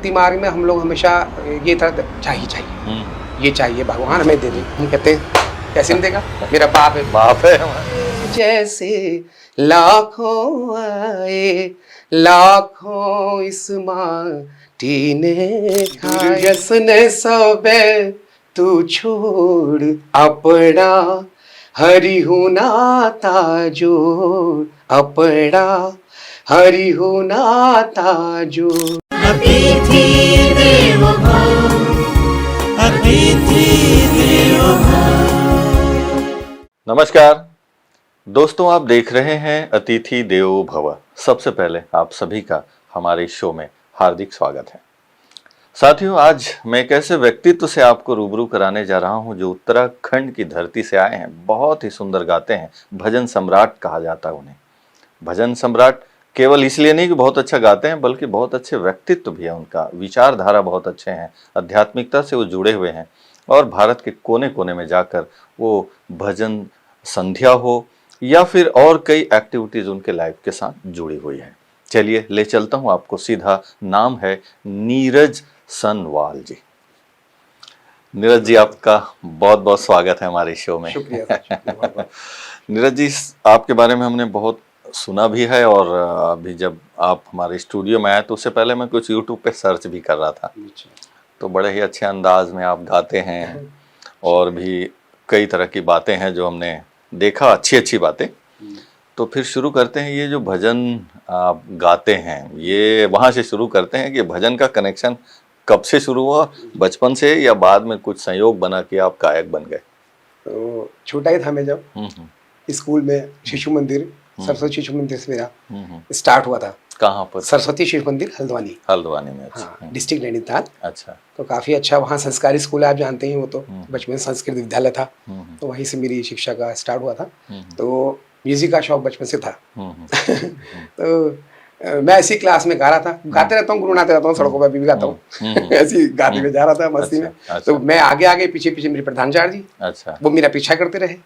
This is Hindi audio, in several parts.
भक्ति मार्ग में हम लोग हमेशा ये था चाहिए ये चाहिए भगवान हमें दे दे। हम कहते हैं कैसे नहीं देगा, मेरा बाप है जैसे लाखों आए लाखों इस माटी ने खाए ने सबे तू छोड़ अपना हरि हो नाता जोड़ अपना हरि हो नाता जोड़। अतिथि देवो भव, अतिथि देवो भव। नमस्कार दोस्तों, आप देख रहे हैं अतिथि देवो भव। सबसे पहले आप सभी का हमारे शो में हार्दिक स्वागत है। साथियों, आज मैं एक ऐसे व्यक्तित्व से आपको रूबरू कराने जा रहा हूं जो उत्तराखंड की धरती से आए हैं। बहुत ही सुंदर गाते हैं, भजन सम्राट कहा जाता है उन्हें। भजन सम्राट केवल इसलिए नहीं कि बहुत अच्छा गाते हैं, बल्कि बहुत अच्छे व्यक्तित्व भी है उनका, विचारधारा बहुत अच्छे हैं, आध्यात्मिकता से वो जुड़े हुए हैं और भारत के कोने कोने में जाकर वो भजन संध्या हो या फिर और कई एक्टिविटीज उनके लाइफ के साथ जुड़ी हुई है। चलिए ले चलता हूं आपको सीधा। नाम है नीरज सनवाल जी। नीरज जी, आपका बहुत बहुत स्वागत है हमारे शो में। शुक्रिया। नीरज जी, आपके बारे में हमने बहुत सुना भी है और अभी जब आप हमारे स्टूडियो में आए तो उससे पहले मैं कुछ यूट्यूब पे सर्च भी कर रहा था, तो बड़े ही अच्छे अंदाज में आप गाते हैं और भी कई तरह की बातें हैं जो हमने देखा, अच्छी अच्छी बातें। तो फिर शुरू करते हैं, ये जो भजन आप गाते हैं ये वहाँ से शुरू करते हैं कि भजन का कनेक्शन कब से शुरू हुआ, बचपन से या बाद में कुछ संयोग बना कि आप गायक बन गए? तो छोटा ही था मैं जब स्कूल में शिशु मंदिर, सरस्वती शिशु मंदिर से मेरा स्टार्ट हुआ था। कहाँ पर? सरस्वती शिशु मंदिर हल्द्वानी। हल्द्वानी में? अच्छा। हाँ, डिस्ट्रिक्ट नैनीताल। अच्छा। तो काफ़ी अच्छा वहाँ संस्कारी स्कूल है, आप जानते ही वो तो बचपन में संस्कृत विद्यालय था, तो वहीं से मेरी शिक्षा का स्टार्ट हुआ था। तो म्यूजिक का शौक बचपन से था। तो मैं ऐसी क्लास में गा रहा था, गाते रहता हूँ, गुनगुनाते रहता हूँ, सड़कों पर भी गाता हूँ। ऐसी गाते हुए जा रहा था मस्ती में। तो मैं आगे आगे पीछे पीछे मेरे प्रधानाचार्य जी, अच्छा, वो मेरा पीछा करते रहे।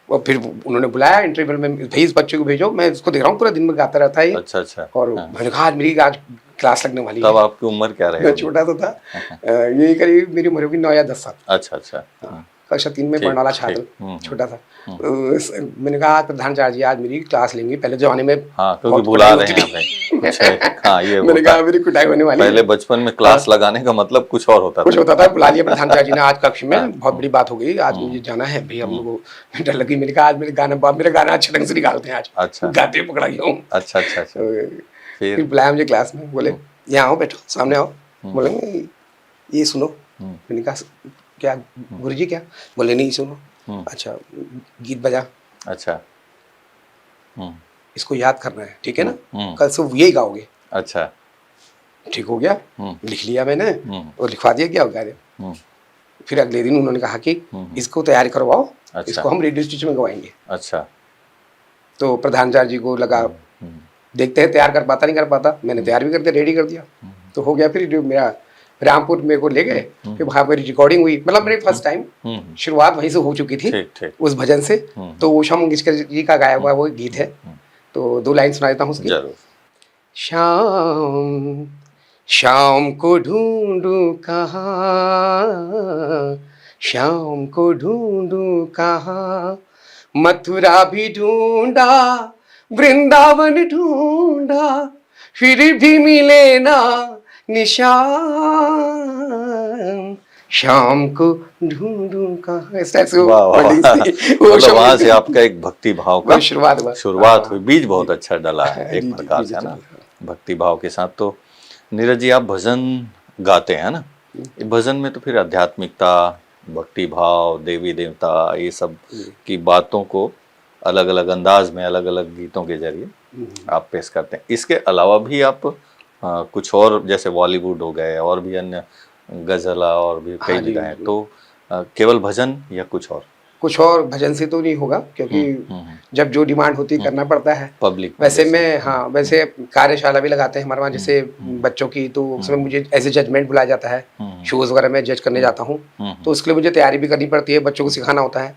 और फिर उन्होंने बुलाया इंटरवल में, भाई इस बच्चे को भेजो, मैं इसको देख रहा हूँ पूरा दिन में गाता रहता है। अच्छा अच्छा। और मैंने कहा आज मेरी आज क्लास लगने वाली है। तब आपकी उम्र क्या रही? मैं छोटा तो था, यही करीब मेरी उम्र होगी 9 या 10 साल। अच्छा अच्छा। कक्षा 3 में पढ़ने वाला छात्र, छोटा था। मैंने कहा आज प्रधानाचार्य जी आज मेरी क्लास लेंगे। पहले जमाने में हाँ, क्योंकि बुला रहे हैं। हाँ, ये मैंने कहा मेरी कुटाई होने वाली है। पहले बचपन में क्लास लगाने का मतलब कुछ और होता था। कुछ होता था, बुला लिया प्रधानाचार्य जी ने, आज कक्ष में बहुत बड़ी बात हो गई, आज मुझे जाना है भाई, हम लोग को डर लगी। मैंने कहा आज मेरे गाना अच्छे ढंग से निकालते हैं, आज अच्छा गाते पकड़ा गया हूँ। अच्छा अच्छा। फिर बुलाया मुझे क्लास में, बोले यहाँ आओ, बैठो, सामने आओ। बोलेंगे ये सुनो। मैंने कहा क्या गुरुजी क्या? बोले नहीं सुनो। अच्छा गीत बजा। अच्छा इसको याद करना है, ठीक है ना, कल से यही गाओगे। अच्छा ठीक हो गया, लिख लिया मैंने और लिखवा दिया, क्या गा दिया। फिर अगले दिन उन्होंने कहा कि इसको तैयारी करवाओ, इसको हम रेडियो स्टेशन में गवाएंगे। अच्छा तो प्रधानाचार्य जी को लगा देखते हैं तैयार कर पाता नहीं कर पाता। मैंने तैयार भी कर दिया, रेडी कर दिया, तो हो गया। फिर मेरा रामपुर मेरे को ले गए, फिर वहाँ मेरी रिकॉर्डिंग हुई। मतलब मेरी फर्स्ट टाइम शुरुआत वहीं से हो चुकी थी, उस भजन से। तो उषा मंगेशकर जी का गाया हुआ वो गीत है, तो 2 लाइन सुना देता हूँ उसकी। शाम शाम को ढूंढूं कहाँ, शाम को ढूंढूं कहाँ, मथुरा भी ढूंढा, वृंदावन ढूंढा, फिर भी मिले ना निशान, शाम को ढूंढूं कहाँ। वहां से आपका एक भक्ति भाव का शुरुआत हुई, बीज बहुत अच्छा डला है एक प्रकार से, है ना, भक्ति भाव के साथ। तो नीरज जी, आप भजन गाते हैं ना, भजन में तो फिर आध्यात्मिकता, भक्ति भाव, देवी देवता, ये सब की बातों को अलग अलग अंदाज में, अलग अलग गीतों के जरिए आप पेश करते हैं। इसके अलावा भी आप कुछ और, जैसे बॉलीवुड हो गए और भी अन्य गजला और भी कई विधा हैं, तो केवल भजन या कुछ और? कुछ और भजन से तो नहीं होगा, क्योंकि जब जो डिमांड होती है करना पड़ता है पब्लिक। वैसे मैं हाँ, वैसे कार्यशाला भी लगाते हैं हमारे वहाँ, जैसे बच्चों की, तो उसमें मुझे एज ए जजमेंट बुलाया जाता है, शोज वगैरह में जज करने जाता हूँ, तो उसके लिए मुझे तैयारी भी करनी पड़ती है, बच्चों को सिखाना होता है।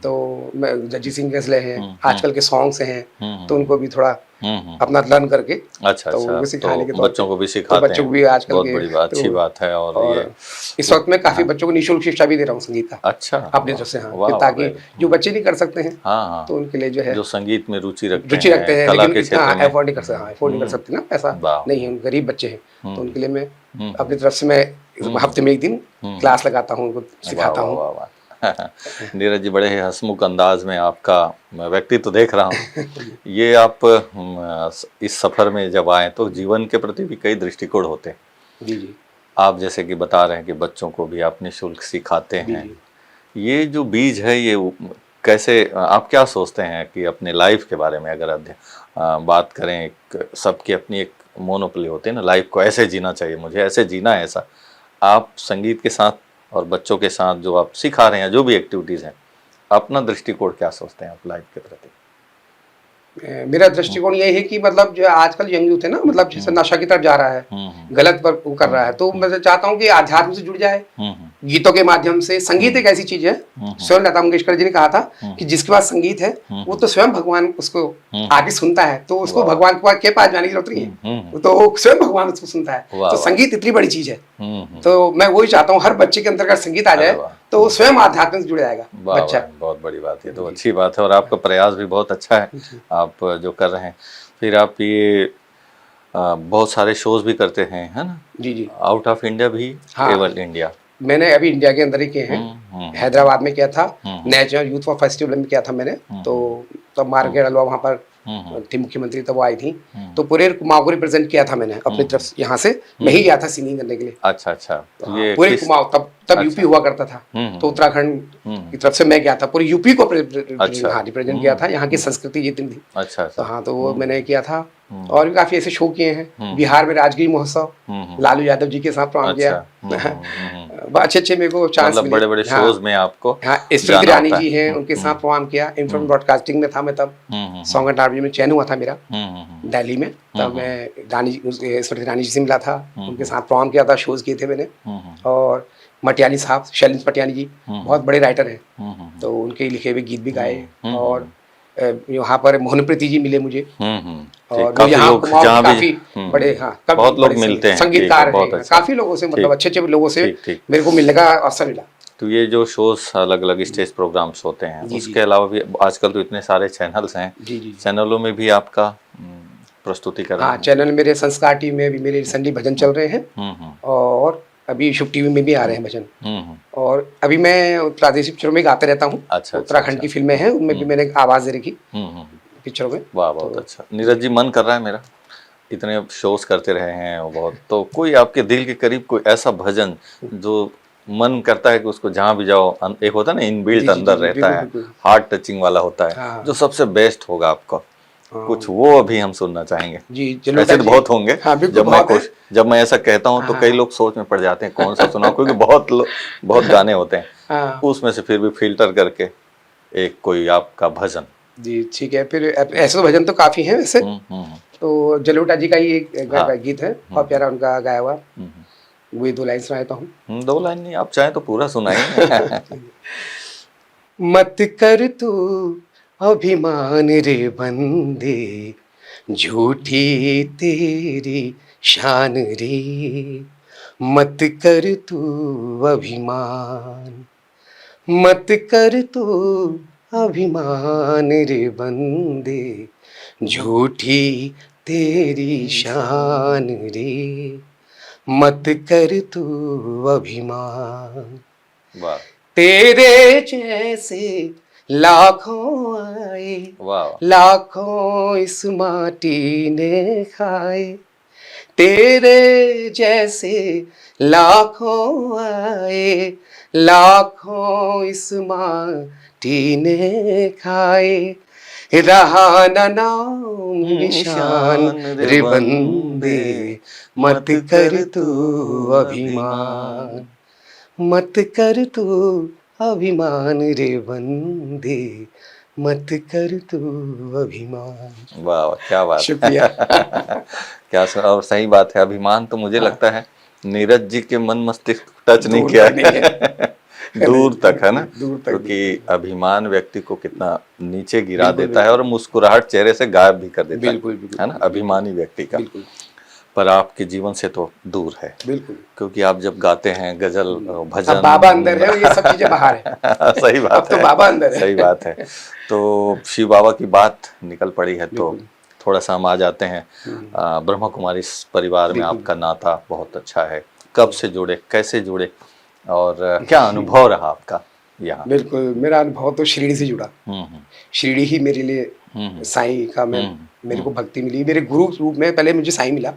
तो मैं जगजीत सिंह गजले हैं, आजकल के सॉन्ग्स हैं, तो उनको भी थोड़ा अपना लर्न करके अच्छा तो अच्छा, उनको सिखाने के तो तौर बच्चों को भी तो सिखाते बच्चों हैं। को भी आजकल बहुत के बड़ी बात, अच्छी तो बात है। और ये इस वक्त मैं काफी बच्चों को निःशुल्क शिक्षा भी दे रहा हूँ संगीत का, अच्छा, अपनी तरफ से। हाँ, वाह, ताकि वाह, जो बच्चे नहीं कर सकते हैं हाँ हाँ, तो उनके लिए जो है जो संगीत में रुचि रुचि रखते रखते हैं, हैं, कला लेकिन के इतना क्षेत्र में, अफोर्ड नहीं कर सकते, अफोर्ड नहीं कर सकते ना, पैसा वाह, नहीं है, गरीब बच्चे हैं, तो उनके लिए मैं अपनी हम्म, तरफ से मैं हफ्ते में एक दिन क्लास लगाता हूँ, उनको वाह सिखाता वाह हूँ। वाह वाह। नीरज जी, बड़े ही हंसमुख अंदाज में आपका मैं व्यक्तित्व देख रहा हूँ। ये आप इस सफर में जब आए तो जीवन के प्रति भी कई दृष्टिकोण होते हैं। जी जी आप जैसे कि बता रहे हैं कि बच्चों को भी आप निःशुल्क सिखाते जी हैं। जी। ये जो बीज है ये कैसे, आप क्या सोचते हैं कि अपने लाइफ के बारे में अगर बात करें, सबकी अपनी एक मोनोपोली होती है ना, लाइफ को ऐसे जीना चाहिए, मुझे ऐसे जीना है, ऐसा आप संगीत के साथ और बच्चों के साथ जो आप सिखा रहे हैं, जो भी एक्टिविटीज़ हैं, अपना दृष्टिकोण क्या सोचते हैं आप लाइफ के प्रति? मेरा दृष्टिकोण ये है कि मतलब जो आजकल यंग यूथ है ना, मतलब जैसे नशा की तरफ जा रहा है, गलत पर वो कर रहा है, तो मैं चाहता हूँ कि आध्यात्म से जुड़ जाए गीतों के माध्यम से। संगीत एक ऐसी चीज है, स्वयं लता मंगेशकर जी ने कहा था कि जिसके पास संगीत है वो तो स्वयं भगवान उसको आगे सुनता है, तो उसको भगवान के पास जाने की जरूरत नहीं है, तो वो स्वयं भगवान उसको सुनता है। तो संगीत इतनी बड़ी चीज है, तो मैं वही चाहता हूँ हर बच्चे के अंदर अगर संगीत आ जाए तो वो स्वयं आध्यात्म से जुड़ जाएगा बच्चा। बहुत बड़ी बात है, तो अच्छी बात है, और आपका प्रयास भी बहुत अच्छा है आप जो कर रहे हैं। फिर आप ये बहुत सारे शोज भी करते हैं, है ना? जी जी। आउट ऑफ इंडिया भी? हाँ, केवल इंडिया? मैंने अभी इंडिया के अंदर ही किए हैं, हैदराबाद में किया था, नेशनल यूथ फॉर फेस्टिवल में किया था मैंने, तो तब मार्केट अलवा वहाँ पर थी मुख्यमंत्री, तब वो आई थी, तो पूरे कुमाऊं को रिप्रेजेंट किया था मैंने अपनी तरफ से, यहाँ से मैं ही गया था सिंगिंग करने के लिए। अच्छा अच्छा, तो ये पूरे कुमाऊं, तब यूपी हुआ करता था, तो उत्तराखंड की तरफ से मैं गया था, पूरे यूपी को रिप्रेजेंट किया था, यहाँ की संस्कृति जितनी थी। अच्छा अच्छा, हाँ, तो वो मैंने किया था, और भी काफी ऐसे शो किए हैं। बिहार में राजगीर महोत्सव, लालू यादव जी के साथ प्रोग्राम किया, अच्छे मेरे को चांस मतलब बड़े बड़े शोज में आपको। हाँ, स्मृति ईरानी जी हैं, उनके साथ प्रोग्राम किया, इन्फॉर्म ब्रॉडकास्टिंग में था मैं तब, सॉन्ग एंड आर्ट में चयन हुआ था मेरा दिल्ली में, तब मैं स्मृति ईरानी जी से मिला था, उनके साथ प्रोग्राम किया था, शोज किए थे मैंने। और मटियानी साहब, शैलेंद्र मटियानी जी बहुत बड़े राइटर हैं, तो उनके लिखे हुए गीत भी गाए। और यहाँ पर मोहनप्रीति जी मिले मुझे, और यहाँ काफी बड़े, हाँ, बहुत लोग मिलते हैं, संगीतकार हैं, काफी लोगों से, मतलब अच्छे अच्छे लोगों से मेरे को मिलने का अवसर मिला। तो ये जो शोज अलग अलग स्टेज प्रोग्राम्स होते हैं, उसके अलावा भी आजकल तो इतने सारे चैनल्स हैं, चैनलों में भी आपका प्रस्तुतिकरण? हाँ, चैनल मेरे संस्कार टीवी में भी मेरे संडे भजन चल रहे हैं, और अभी शुभ टीवी में भी आ रहे हैं भजन, और अभी मैं प्रादेशिक पिक्चरों में गाते रहता हूँ। अच्छा, उत्तराखंड की फिल्में हैं, उनमें भी मैंने आवाज दे रखी पिक्चरों में। वाह, बहुत अच्छा। नीरज जी, मन कर रहा है मेरा, इतने शोज करते रहे हैं बहुत, तो कोई आपके दिल के करीब कोई ऐसा भजन जो मन करता है कि उसको जहाँ भी जाओ, एक होता है ना इनबिल्ट अंदर रहता है, हार्ट टचिंग वाला होता है, जो सबसे बेस्ट होगा आपका, कुछ वो अभी हम सुनना चाहेंगे। ऐसे तो बहुत होंगे, जब मैं ऐसा कहता हूँ तो कई लोग सोच में पड़ जाते हैं कौन सा सुनाऊं, क्योंकि बहुत गाने होते हैं, उसमें से फिर भी फिल्टर करके एक कोई आपका भजन। जी ठीक है, फिर ऐसे तो भजन तो काफी हैं वैसे, तो जलोटा जी का ही एक गीत है, बहुत प्यारा उनका गाया हुआ, वही 2 लाइन सुनाता हूँ। 2 लाइन नहीं, आप चाहें तो पूरा सुनाइए। मत कर तू अभिमान रे बंदे, झूठी तेरी शान रे, मत कर तू अभिमान, मत कर तू अभिमान रे बंदे, झूठी तेरी शान रे, मत कर तू अभिमान। तेरे जैसे लाखों आए, लाखों इस माटी ने खाए, तेरे जैसे लाखों आए, लाखों इस माटी ने खाए, रहा न नाम निशान रे बंदे, मत कर तू अभिमान, मत कर तू अभिमान रे बंदे, मत कर तू अभिमान। वाह, क्या बात, शुक्रिया। क्या और सही बात है, अभिमान तो मुझे लगता है नीरज जी के मन मस्तिष्क टच नहीं किया है। दूर तक, है ना? दूर तक, क्योंकि अभिमान व्यक्ति को कितना नीचे गिरा देता है और मुस्कुराहट चेहरे से गायब भी कर देता है ना, अभिमानी व्यक्ति का। पर आपके जीवन से तो दूर है, बिल्कुल, क्योंकि आप जब गाते हैं गजल, भजन, अब बाबा अंदर है और ये सब चीजें बाहर है। सही बात अब तो है, बाबा अंदर है। सही बात है। तो शिव बाबा की बात निकल पड़ी है तो थोड़ा सा हम आ जाते हैं। ब्रह्मा कुमारी परिवार में आपका नाता बहुत अच्छा है। कब से जुड़े, कैसे जुड़े और क्या अनुभव रहा आपका यहाँ? बिल्कुल, मेरा अनुभव तो शिरडी से जुड़ा। शिरडी ही मेरे लिए साईं का मेरे को भक्ति मिली, मेरे गुरु रूप में पहले मुझे साईं मिला।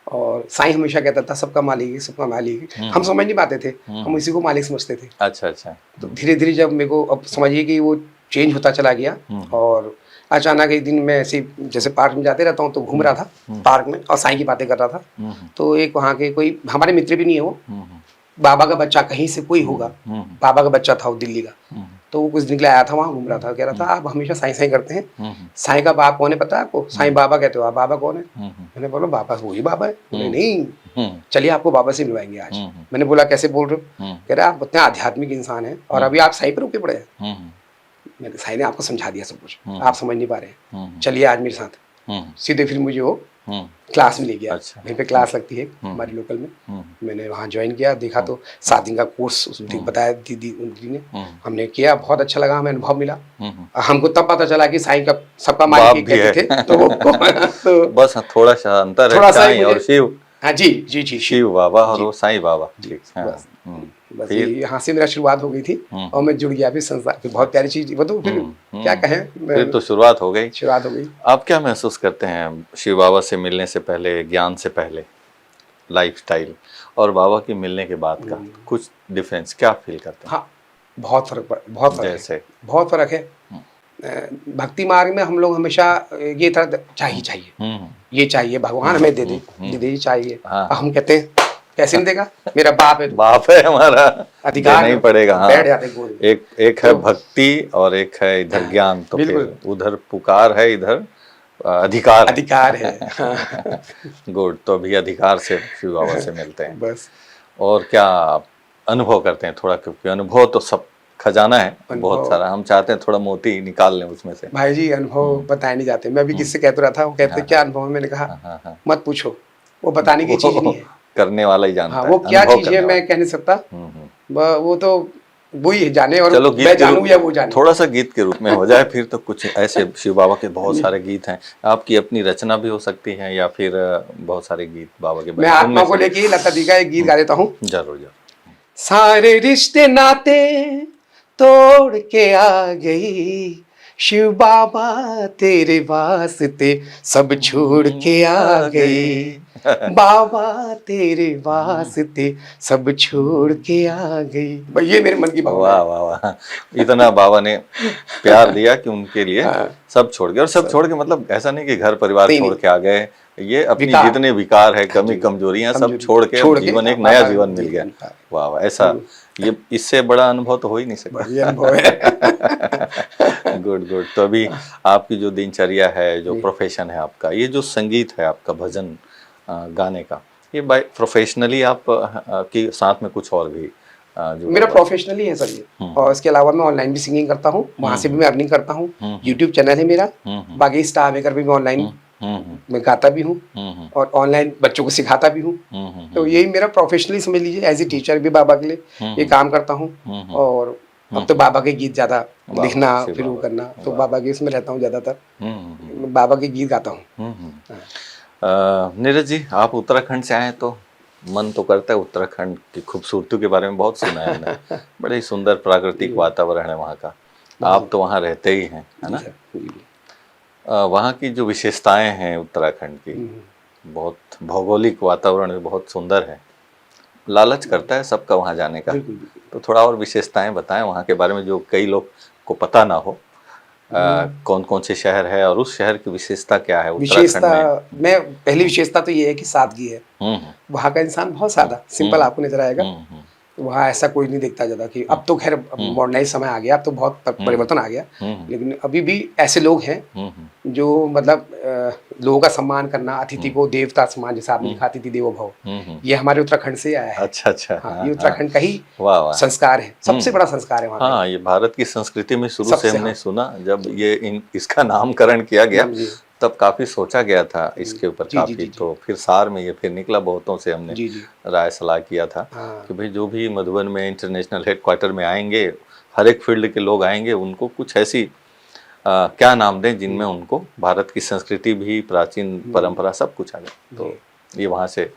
और साईं हमेशा कहता था सबका मालिक है, सबका मालिक है। हम समझ नहीं पाते थे, हम इसी को मालिक समझते थे। अच्छा अच्छा। तो धीरे धीरे जब मेरे को अब समझिए कि वो चेंज होता चला गया, और अचानक एक दिन मैं ऐसे जैसे पार्क में जाते रहता हूँ तो घूम रहा था पार्क में और साईं की बातें कर रहा था। तो एक वहाँ के कोई हमारे मित्र भी नहीं है वो, बाबा का बच्चा कहीं से कोई होगा, बाबा का बच्चा था वो दिल्ली का। तो वो कुछ दिन के लिए आया था, वहाँ घूम रहा था, कह रहा था आप हमेशा साईं साईं करते हैं, साईं का बाप कौन है पता है आपको? साईं बाबा कहते हो आप, बाबा कौन है? मैंने बोला बाबा वही बाबा है। बोले नहीं, चलिए आपको बाबा से मिलवाएंगे आज। मैंने बोला कैसे बोल रहे हो? कह रहे आप इतने आध्यात्मिक इंसान हैं और अभी आप साईं पर रुके पड़े हैं। मैंने साईं ने आपको समझा दिया सब कुछ, आप समझ नहीं पा रहे, चलिए आज मेरे साथ। सीधे फिर मुझे वो क्लास में ले गया। अच्छा। वहीं पे क्लास लगती है हमारे लोकल में। मैंने वहाँ ज्वाइन किया, देखा तो 7 दिन का कोर्स उसने बताया दीदी ने, हमने किया, बहुत अच्छा लगा, हमें अनुभव मिला। हमको तब पता चला कि साईं का सबका मालिक कहते थे। तो बस थोड़ा सा अंतर है, थोड़ा सा साईं और शिव। हाँ जी जी जी, शिव बाबा और वो साईं बाबा। बस यहाँ से मेरा शुरुआत हो गई थी और मैं जुड़ गया फिर संसार। फिर बहुत प्यारी चीज, वो तो फिर क्या कहें, फिर तो शुरुआत हो गई। आप क्या महसूस करते हैं शिव बाबा से मिलने से पहले, ज्ञान से पहले, लाइफस्टाइल और बाबा के मिलने के बाद का कुछ डिफरेंस क्या फील करते हैं? हाँ, बहुत फर्क है। भक्ति मार्ग में हम लोग हमेशा ये तरह चाहिए, ये चाहिए, भगवान हमें दे दे चाहिए। हम कहते हैं कैसे नहीं देगा, मेरा बाप है हमारा, अधिकार नहीं पड़ेगा। हाँ, बैठ जाते गोद में। एक है भक्ति और एक है इधर ज्ञान, तो फिर उधर पुकार है, इधर अधिकार है। गुड। तो अभी अधिकार से शिव बाबा से मिलते हैं बस। और क्या अनुभव करते हैं थोड़ा, क्योंकि अनुभव तो सब खजाना है बहुत सारा, हम चाहते हैं थोड़ा मोती निकाल लें उसमें से। भाई जी अनुभव बताए नहीं जाते। मैं अभी किससे कहते रहा था, वो कहते क्या अनुभव है, मैंने कहा मत पूछो, वो बताने की चीज नहीं है, करने वाला ही जानता है। वो क्या चीज है मैं कह नहीं सकता, वो तो वही जाने, और मैं जानूं या वो जाने। थोड़ा सा गीत के रूप में हो जाए फिर तो। कुछ ऐसे शिव बाबा के बहुत सारे गीत हैं, आपकी अपनी रचना भी हो सकती है या फिर बहुत सारे गीत बाबा के। मैं आत्मा को लेके लता दी का एक गीत गा देता हूँ। जरूर जरूर। सारे रिश्ते नाते तोड़ के आ गई, शिव बाबा तेरे वास्ते सब छोड़ के आ गई, बाबा तेरे वास्ते सब छोड़ के आ गई। भाई ये मेरे मन की भावना। वाह वाह वाह, इतना बाबा ने प्यार दिया कि उनके लिए सब छोड़ गए। और सब छोड़ के मतलब ऐसा नहीं कि घर परिवार छोड़ के आ गए, ये अपनी जितने विकार है, कमी कमजोरियां सब छोड़ के जीवन, एक नया जीवन मिल गया। वाह वाह, ऐसा ये इससे बड़ा अनुभव तो हो ही नहीं सकता। Good good. तो अभी आपकी जो दिनचर्या है, जो प्रोफेशन है आपका, ये जो संगीत है आपका, भजन गाने का, ये बाय प्रोफेशनली आप के साथ में कुछ और भी जो मेरा प्रोफेशनली है सर ये। और इसके अलावा मैं ऑनलाइन भी सिंगिंग करता हूँ, वहाँ से भी मैं अर्निंग करता हूँ। यूट्यूब चैनल है मेरा, बाकी स्टार मेकर भी मैं ऑनलाइन मैं गाता भी हूँ और ऑनलाइन बच्चों को सिखाता भी हूँ। तो यही मेरा प्रोफेशनली समझ लीजिए, एज ए टीचर भी बाबा के लिए ये काम करता हूँ। और अब तो बाबा के गीत ज्यादा लिखना फिर वो करना, तो बाबा के इसमें रहता हूँ ज्यादातर, बाबा के गीत गाता हूँ। नीरज जी, आप उत्तराखंड से आए तो मन तो करता है उत्तराखंड की खूबसूरती के बारे में बहुत सुना है हमने। बड़े ही सुंदर प्राकृतिक वातावरण है वहाँ का, आप तो वहाँ रहते ही हैं, है ना? वहाँ की जो विशेषताएं हैं उत्तराखंड की, बहुत भौगोलिक वातावरण भी बहुत सुंदर है, लालच करता है सबका वहाँ जाने का। तो थोड़ा और विशेषताएं बताएं वहाँ के बारे में, जो कई लोग को पता ना हो। कौन कौन से शहर है और उस शहर की विशेषता क्या है? विशेषता में पहली विशेषता तो ये है कि सादगी है। वहाँ का इंसान बहुत सादा सिंपल आपको नजर आएगा। वहाँ ऐसा कोई नहीं देखता ज्यादा कि अब तो खैर मॉडर्नाइज समय आ गया, अब तो बहुत परिवर्तन आ गया, लेकिन अभी भी ऐसे लोग हैं जो मतलब लोगों का सम्मान करना, अतिथि को देवता सम्मान, जैसा आपने लिखा अतिथि देवो भव, ये हमारे उत्तराखंड से आया है। अच्छा अच्छा। हाँ, ये उत्तराखंड का ही वाह वाह, संस्कार है, सबसे बड़ा संस्कार है वहाँ हाँ, ये भारत की संस्कृति में शुरू से सबसे, हमने हाँ। सुना, जब ये इसका नामकरण किया गया जी तब काफी सोचा गया था इसके ऊपर जी, काफी, जी, जी। तो फिर सार में ये फिर निकला, बहुतों से हमने जी जी। राय सलाह किया था हाँ। कि भाई जो भी मधुबन में इंटरनेशनल हेडक्वार्टर में आएंगे, हर एक फील्ड के लोग आएंगे, उनको कुछ ऐसी क्या नाम दें जिनमें उनको भारत की संस्कृति भी, प्राचीन परंपरा सब कुछ आ जाए। तो ये वहाँ से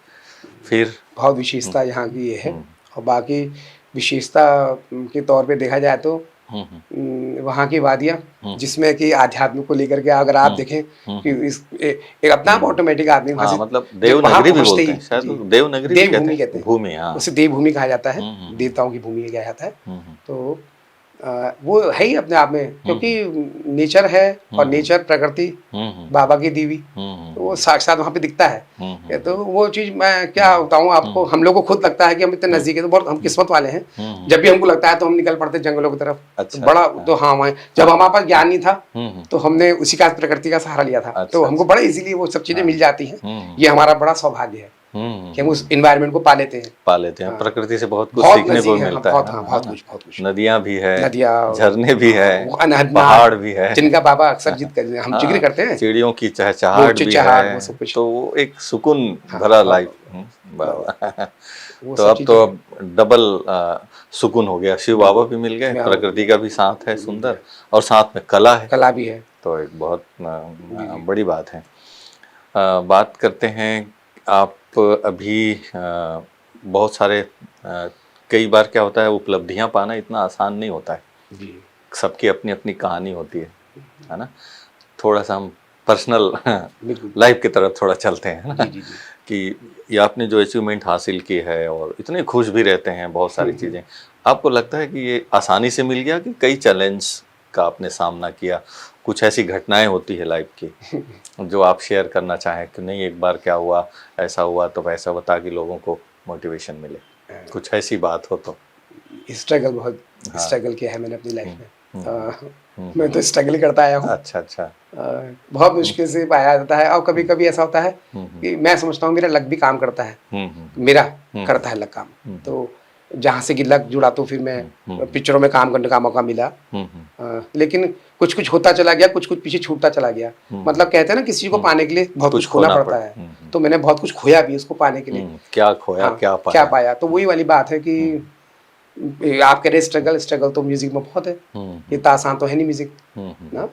फिर बहुत विशेषता यहाँ की ये है। और बाकी विशेषता के तौर पे देखा जाए तो वहाँ की वादियाँ, जिसमें कि आध्यात्म को लेकर के अगर आप देखें कि एक अपना ऑटोमेटिक आदमी वहाँ से, मतलब देवनगरी भी बोलते हैं, शायद देवनगरी भी देवभूमि कहते हैं, भूमि, हाँ, उसे देवभूमि कहा जाता है, देवताओं की भूमि कहा जाता है। तो वो है ही अपने आप में, क्योंकि नेचर है और नेचर प्रकृति बाबा की देवी, तो वो साक्षात वहाँ पे दिखता है। तो वो चीज मैं क्या बताऊँ आपको, हम लोग को खुद लगता है कि हम इतने नजदीक है, तो बहुत हम किस्मत वाले हैं। जब भी हमको लगता है तो हम निकल पड़ते जंगलों की तरफ। अच्छा, तो बड़ा तो हाँ, वहाँ जब हमारे पास ज्ञान नहीं था तो हमने उसी का प्रकृति का सहारा लिया था, तो हमको बड़ा इजीली वो सब चीजें मिल जाती हैं। ये हमारा बड़ा सौभाग्य है कि हम उस एनवायरनमेंट को पा लेते हैं। प्रकृति से बहुत कुछ सीखने को मिलता है। बहुत कुछ। नदियाँ भी है, नदियाँ, झरने भी है, अनहद पहाड़ भी है, जिनका बाबा अक्सर हम जिक्र करते हैं, चिड़ियों की चहचहाहट भी है, तो वो एक सुकून भरा लाइफ। तो अब डबल सुकून हो गया, शिव बाबा भी मिल गए, प्रकृति का भी साथ है सुंदर, और साथ में कला भी है, तो एक बहुत बड़ी बात है। बात करते हैं, आप अभी बहुत सारे कई बार क्या होता है, उपलब्धियां पाना इतना आसान नहीं होता है, सबकी अपनी अपनी कहानी होती है ना। थोड़ा सा हम पर्सनल लाइफ की तरफ थोड़ा चलते हैं ना, कि ये आपने जो अचीवमेंट हासिल की है और इतने खुश भी रहते हैं, बहुत सारी चीज़ें, आपको लगता है कि ये आसानी से मिल गया कि कई चैलेंज का आपने सामना किया? कुछ ऐसी घटनाएं होती है लाइफ की जो आप शेयर करना चाहें कि नहीं, एक बार क्या हुआ, ऐसा हुआ तो वैसा हुआ, ताकि लोगों को मोटिवेशन मिले, कुछ ऐसी बात हो तो? स्ट्रगल, बहुत स्ट्रगल किया है मैंने अपनी लाइफ में। मैं तो स्ट्रगल करता आया हूँ। अच्छा। बहुत मुश्किल से पाया जाता है, और कभी कभी ऐसा होता है कि मैं समझता हूँ मेरा लक भी काम करता है, मेरा करता है लक काम। तो जहाँ से कि लक जुड़ा तो फिर मैं पिक्चरों में काम करने का मौका मिला, लेकिन कुछ होता चला गया, कुछ पीछे छूटता चला गया। मतलब कहते हैं ना, किसी को पाने के लिए बहुत कुछ खोना पड़ता है, तो मैंने बहुत कुछ खोया भी उसको पाने के लिए। क्या खोया, क्या पाया? तो वही वाली बात है कि आप कह रहे स्ट्रगल तो म्यूजिक में बहुत है, इतना आसान तो है नहीं म्यूजिक ना।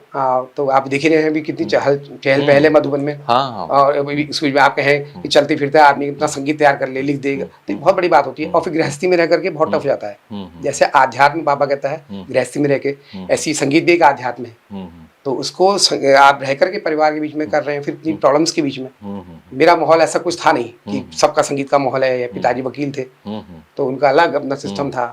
तो आप देख ही रहे हैं भी कितनी चहल पहले मधुबन में, और स्कूल में आप कहें कि चलते फिरते आदमी इतना संगीत तैयार कर ले, लिख देगा, तो बहुत बड़ी बात होती है। और फिर गृहस्थी में रह करके बहुत टफ हो जाता है। जैसे आध्यात्म बाबा कहता है गृहस्थी में रह के, ऐसी संगीत भी एक आध्यात्म है। तो उसको आप रह करके परिवार के बीच में कर रहे हैं, फिर इतनी प्रॉब्लम्स के बीच में। मेरा माहौल ऐसा कुछ था नहीं कि सबका संगीत का माहौल है, या पिताजी वकील थे तो उनका अलग अपना सिस्टम था,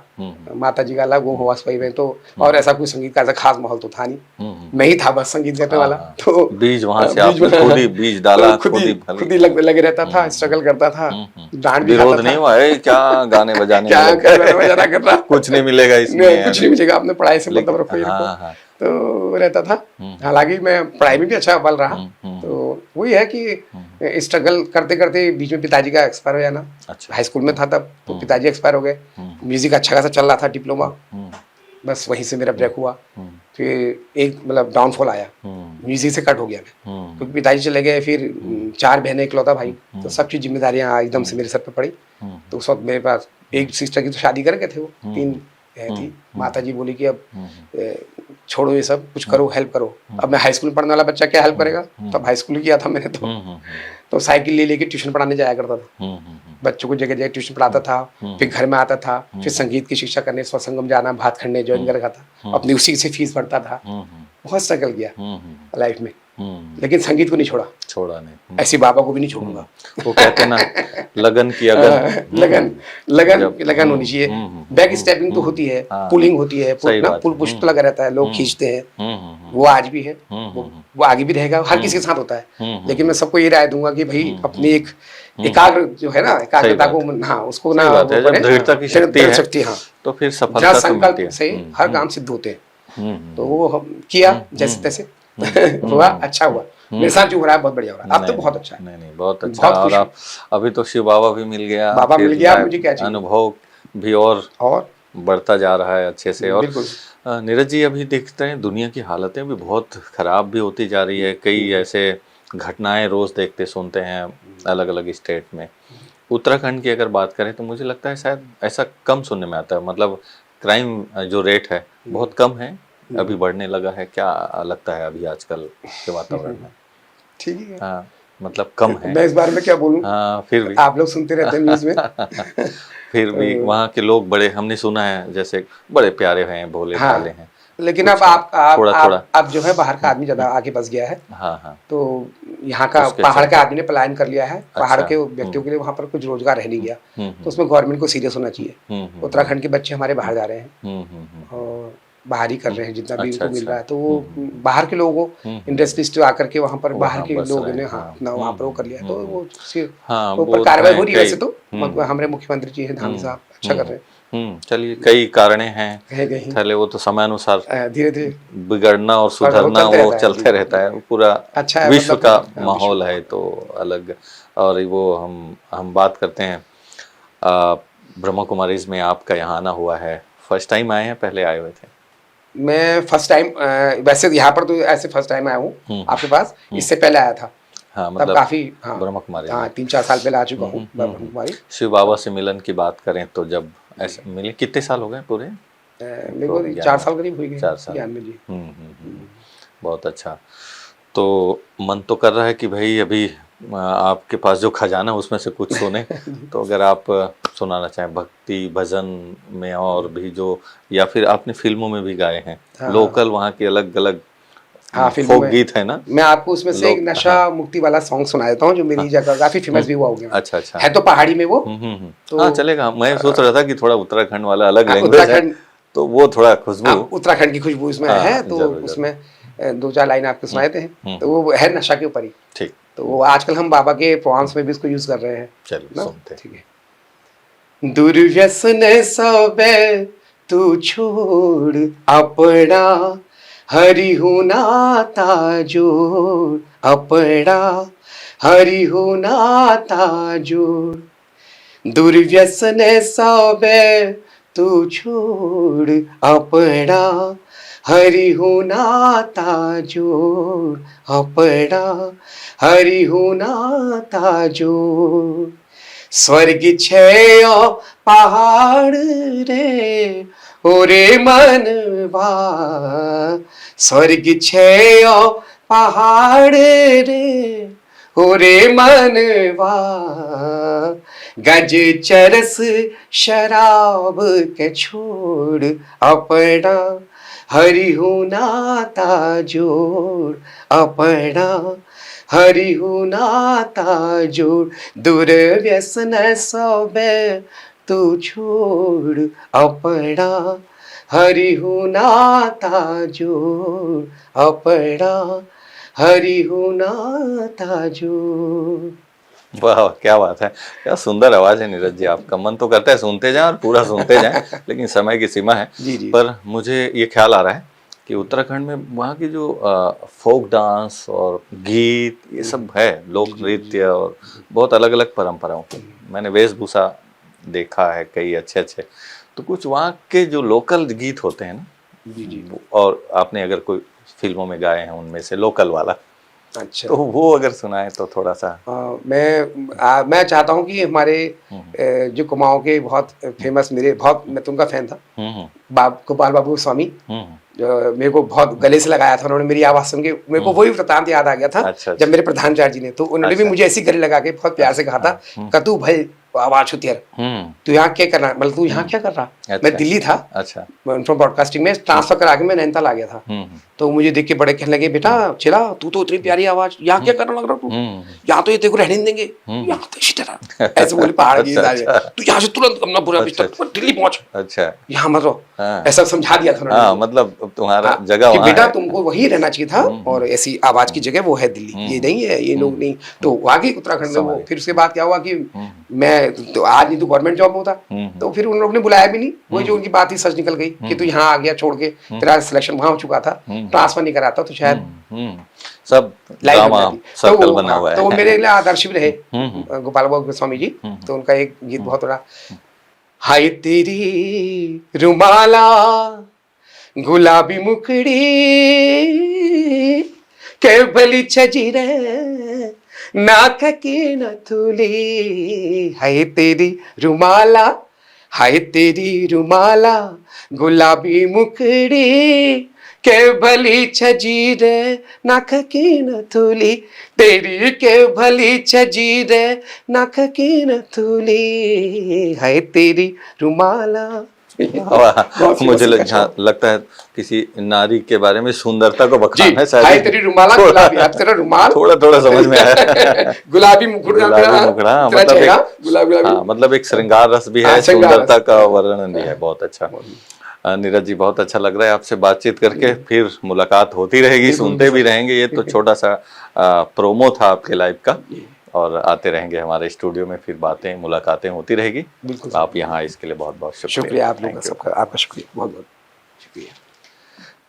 माता जी का अलग, वो हाउस वाइफ है, तो और ऐसा कोई संगीत का ऐसा खास माहौल तो था नहीं। मैं ही था बस संगीत करने वाला। तो बीज वहां से आपने खुद ही बीज डाला, खुद ही लगे रहता था, स्ट्रगल करता था, डांट भी विरोध नहीं हुआ है, क्या गाने बजाने कर रहा, कुछ नहीं मिलेगा इसमें, कुछ नहीं मिलेगा, आपने पढ़ाई से मतलब रखो, तो रहता था। हालांकि मैं पढ़ाई में भी अच्छा बल रहा। तो वही है कि स्ट्रगल करते करते बीच में पिताजी का एक्सपायर हो जाना। हाई स्कूल में था तब, तो पिताजी एक्सपायर हो गए। म्यूजिक अच्छा खासा चल रहा था, डिप्लोमा, बस वहीं से मेरा ब्रेक हुआ। फिर एक मतलब डाउनफॉल आया, म्यूजिक से कट हो गया मैं, क्योंकि पिताजी चले गए। फिर 4 बहनें, इकलौता भाई, तो सब चीज जिम्मेदारियां एकदम से मेरे सर पे पड़ी। तो उस वक्त मेरे पास एक सिस्टर की तो शादी कर गए थे, वो 3 थी। माता जी बोली कि अब छोड़ो ये सब, कुछ करो, हेल्प करो। अब मैं हाई स्कूल में पढ़ने वाला बच्चा क्या हेल्प करेगा? तब हाई स्कूल किया था मैंने तो साइकिल ले लेके ट्यूशन पढ़ाने जाया करता था, बच्चों को जगह जगह ट्यूशन पढ़ाता था। फिर घर में आता था, फिर संगीत की शिक्षा करने, सत्संगम जाना, भात खंडे ज्वाइन कर रखा था, अपनी उसी से फीस भरता था। बहुत स्ट्रगल किया लाइफ में, लेकिन संगीत को नहीं छोड़ा नहीं। ऐसी बाबा को भी नहीं छोड़ूंगा। वो कहते ना, लगन की लगन होनी चाहिए। बैक स्टेपिंग तो होती है, पुलिंग होती है, पुल पुश तो लगा रहता है, लोग खींचते हैं, वो आज भी है, वो आगे भी रहेगा, हर किसी के साथ होता है। लेकिन मैं सबको ये राय दूंगा कि भाई अपनी एक एकाग्र जो है ना, एकाग्रता को, हाँ, उसको ना, दृढ़ता की शक्ति, हाँ, तो फिर सफलता संकल्प से हर काम सिद्ध होते हैं। तो वो हम किया जैसे तैसे हुआ, अच्छा हुआ। मेरे साथ जो हो रहा है बहुत बढ़िया हो रहा है, अब तो बहुत अच्छा है। नहीं बहुत अच्छा। बहुत और खुश हूँ। आप अभी तो शिव बाबा भी मिल गया, बाबा फिर मिल गया, मुझे क्या चाहिए। अनुभव भी और बढ़ता जा रहा है अच्छे से। और बिल्कुल। नीरज जी, अभी देखते हैं दुनिया की हालतें भी बहुत खराब भी होती जा रही है। कई ऐसे घटनाएं रोज देखते सुनते हैं अलग अलग स्टेट में। उत्तराखंड की अगर बात करें तो मुझे लगता है शायद ऐसा कम सुनने में आता है, मतलब क्राइम जो रेट है बहुत कम है, अभी बढ़ने लगा है। क्या लगता है अभी आजकल के वातावरण में? ठीक है। हाँ, मतलब कम है। मैं इस बारे में क्या बोलूं, हाँ, फिर भी आप लोग सुनते रहते हैं न्यूज में। फिर भी वहाँ के लोग बड़े, हमने सुना है जैसे बड़े प्यारे हैं, भोले भाले हाँ, हैं। लेकिन कुछ अब आप थोड़ा थोड़ा अब जो है बाहर का आदमी ज्यादा आगे बस गया है, हाँ हाँ, तो यहाँ का उसके पहाड़ के चलते आदमी ने पलायन कर लिया है। पहाड़ अच्छा। के व्यक्तियों के लिए वहाँ पर कुछ रोजगार रह नहीं गया, हम्म तो उसमें गवर्नमेंट को सीरियस होना चाहिए। हम्म उत्तराखंड के बच्चे हमारे बाहर जा रहे हैं हम्म और बाहर ही कर रहे हैं जितना भी अच्छा उनको मिल अच्छा रहा है, तो वो बाहर के लोगों इंडस्ट्रिस्ट आकर के वहाँ पर बाहर वहाँ के बस लोगों रहे ने हैं, हाँ हाँ। अपना वहाँ पर वो कर लिया, तो वो हाँ, तो ऊपर वो कार्रवाई हैं हो रही है कई। वैसे तो। हमारे मुख्यमंत्री जी हैं धामी साहब अच्छा कर रहे चलिए, कई कारणें हैं हैं कहीं थले, वो तो समय अनुसार धीरे धीरे बिगड़ना और सुधरना चलते वो रहता है। चलते जी, रहता जी। है। वो पूरा अच्छा है, विश्व मतलब का हाँ, माहौल विश्व है तो अलग। और वो हम बात करते हैं आ, ब्रह्मा कुमारीज में आपका यहाँ आना हुआ है, फर्स्ट टाइम आए हैं, पहले आए हुए थे? मैं फर्स्ट टाइम, वैसे यहाँ पर तो ऐसे फर्स्ट टाइम आया हूँ आपके पास, इससे पहले आया था हाँ, तब मतलब काफी। हाँ ब्रह्मा कुमारीज हाँ, में 3-4 साल पहले आ चुका हूँ ब्रह्म कुमारी। शिव बाबा से मिलन की बात करें तो जब ऐसे मिले, कितने साल हो गए पूरे मेरे को को ज्ञान 4 में? साल करीब हुई गए 4 साल। ज्ञान में जी। बहुत अच्छा। तो मन तो कर रहा है कि भाई अभी आपके पास जो खजाना उसमें से कुछ सुने। तो अगर आप सुनाना चाहें भक्ति भजन में, और भी जो, या फिर आपने फिल्मों में भी गाए हैं, हाँ, लोकल वहाँ के अलग अलग हाँ फिल्मों फोक में गीत है ना, मैं आपको उसमें से एक लोग, नशा हाँ मुक्ति वाला सॉन्ग सुना देता हूँ जो मेरी जगह काफी फेमस भी हुआ हो गया। अच्छा अच्छा, है तो पहाड़ी में वो, तो हाँ चलेगा। मैं सोच रहा था कि थोड़ा उत्तराखंड वाला अलग हाँ, लैंग्वेज है उत्तराखंड, तो वो थोड़ा खुशबू। हाँ उत्तराखंड की खुशबू इसमें है, हाँ तो जरूर जरूर, उसमें 2-4 लाइन आपको सुनाए थे, तो वो है नशा के ऊपर ही। ठीक, तो वो आजकल हम बाबा के प्रोग्राम्स में भी इसको यूज कर रहे हैं चलिए ना। सुनते हैं। ठीक है। दुर्व्यसन सबे तू छोड़ अपना, हरि हूँ नाता जोड़ अपना, हरि हूँ नाता जोड़। दुर्व्यसन सबे तू छोड़ अपना, हरि हूँ नाता जोड़ अपना, हरि हूँ नाता जोड़। स्वर्ग छे पहाड़ रे ओरे मनवा, स्वर्ग छे पहाड़ रे ओरे मनवा, गज चरस शराब के छोड़ अपना, हरि हूँ नाता जोड़ अपना, हरि हूँ नाता जोड़। दुर्व्यसन सबे तू छोड़ अपना, हरि हूँ नाता जोड़ अपना, हरि हूँ नाता जोड़। वाह, क्या बात है, क्या सुंदर आवाज है नीरज जी आपका। मन तो करता है सुनते जाएं और पूरा सुनते जाएं, लेकिन समय की सीमा है। जी जी। पर मुझे ये ख्याल आ रहा है कि उत्तराखंड में वहाँ की जो फोक डांस और गीत ये सब है, लोक नृत्य और बहुत अलग अलग परंपराओं के, मैंने वेशभूषा देखा है कई अच्छे अच्छे। तो कुछ वहाँ के जो लोकल गीत होते हैं ना, जी जी, और आपने अगर कोई फिल्मों में गाए हैं उनमें से लोकल वाला, अच्छा तो वो अगर सुनाए तो थोड़ा सा। मैं चाहता हूँ कि हमारे जो कुमाऊं के बहुत फेमस, मेरे बहुत, मैं तो उनका फैन था, गोपाल बाबू स्वामी, मेरे को बहुत गले से लगाया था उन्होंने। मेरी आवाज सुन के मेरे को वही वृतांत याद आ गया था। अच्छा, जब मेरे प्रधानाचार्य जी ने, तो उन्होंने भी मुझे ऐसी गले लगा के बहुत प्यार से कहा था, कतू भाई आवाज होती है, तू यहाँ क्या कर रहा, मतलब तू यहाँ क्या कर रहा। मैं दिल्ली था, अच्छा, फ्रॉम ब्रॉडकास्टिंग में ट्रांसफर करा के मैं नैनीताल आ गया था। तो मुझे देख के बड़े कहने लगे, बेटा चिला, तू तो इतनी प्यारी आवाज, यहाँ क्या करने लग रहा तू, यहाँ तो ये तेरे को रहने नहीं देंगे, यहाँ तो इसी तरह ऐसे बोले पहाड़ की, तू यहाँ से तुरंत अपना पूरा बिस्तर दिल्ली पहुंच, अच्छा यहाँ मत रहो, ऐसा समझा दिया था हाँ, मतलब तुम्हारा जगह कि वहाँ बेटा है। तुमको वही रहना चाहिए था, और ऐसी आवाज की जगह वो है दिल्ली, ये नहीं है, ये लोग नहीं। तो आगे उत्तराखंड में वो, फिर उसके बाद क्या हुआ कि मैं तो आज नहीं तो गवर्नमेंट जॉब में होता, तो फिर उन लोगों ने बुलाया भी नहीं, वही जो उनकी बात ही सच निकल गई कि तू यहाँ आ गया छोड़ के, तेरा सिलेक्शन वहां हो चुका था, ट्रांसफर नहीं कराता तो शायद सब लाइव ड्रामा बना दी। सर्कल बना हुआ है। तो वो मेरे लिए आदर्श भी रहे हम्म। गोपाल बाबू गोस्वामी जी। तो उनका एक गीत बहुत बड़ा, हाय तेरी रुमाला गुलाबी मुखड़ी के भली छजीरे नाक की नथुली, हाय तेरी रुमाला, हाय तेरी रुमाला गुलाबी मुखड़ी के भली छजीरे नाक की नथुली, तेरी के भली छजीरे नाक की नथुली, हाय तेरी रुमाला। मुझे लगता है किसी नारी के बारे में सुंदरता को बखाना है जी, हाय तेरी रुमाला गुलाबी, अब तेरा रुमाल थोड़ा थोड़ा समझ में आया। गुलाबी मुखड़ा, गुलाबी मुखड़ा, मतलब एक मतलब एक श्रृंगार रस भी है, सुंदरता का वर्णन भी है। बहुत अच्छा नीरज जी, बहुत अच्छा लग रहा है आपसे बातचीत करके। फिर मुलाकात होती रहेगी, सुनते भी रहेंगे। ये तो छोटा सा प्रोमो था आपके लाइव का, और आते रहेंगे हमारे स्टूडियो में, फिर बातें मुलाकातें होती रहेगी। आप यहाँ इसके लिए बहुत बहुत शुक्रिया। आप लोगों का सबका, आपका शुक्रिया, बहुत बहुत शुक्रिया।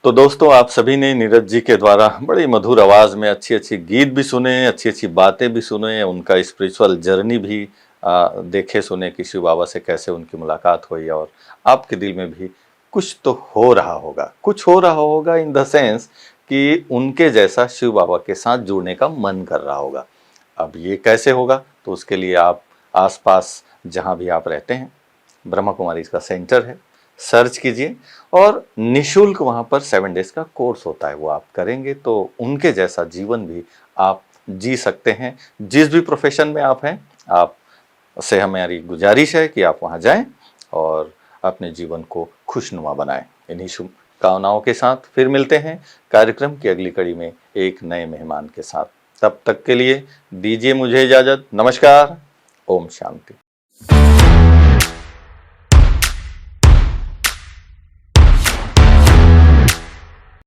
तो दोस्तों, आप सभी ने नीरज जी के द्वारा बड़ी मधुर आवाज़ में अच्छी अच्छी गीत भी सुने, अच्छी अच्छी बातें भी सुने, उनका स्पिरिचुअल जर्नी भी देखे सुने कि शिव बाबा से कैसे उनकी मुलाकात हुई। और आपके दिल में भी कुछ तो हो रहा होगा, कुछ हो रहा होगा इन द सेंस कि उनके जैसा शिव बाबा के साथ जुड़ने का मन कर रहा होगा। अब ये कैसे होगा, तो उसके लिए आप आसपास जहाँ भी आप रहते हैं, ब्रह्मा कुमारी इसका सेंटर है, सर्च कीजिए, और निशुल्क वहाँ पर 7 डेज का कोर्स होता है, वो आप करेंगे तो उनके जैसा जीवन भी आप जी सकते हैं। जिस भी प्रोफेशन में आप हैं, आप से हमारी गुजारिश है कि आप वहाँ जाएं और अपने जीवन को खुशनुमा बनाएं। इन्हीं शुभकामनाओं के साथ फिर मिलते हैं कार्यक्रम की अगली कड़ी में एक नए मेहमान के साथ। तब तक के लिए दीजिए मुझे इजाज़त। नमस्कार। ओम शांति।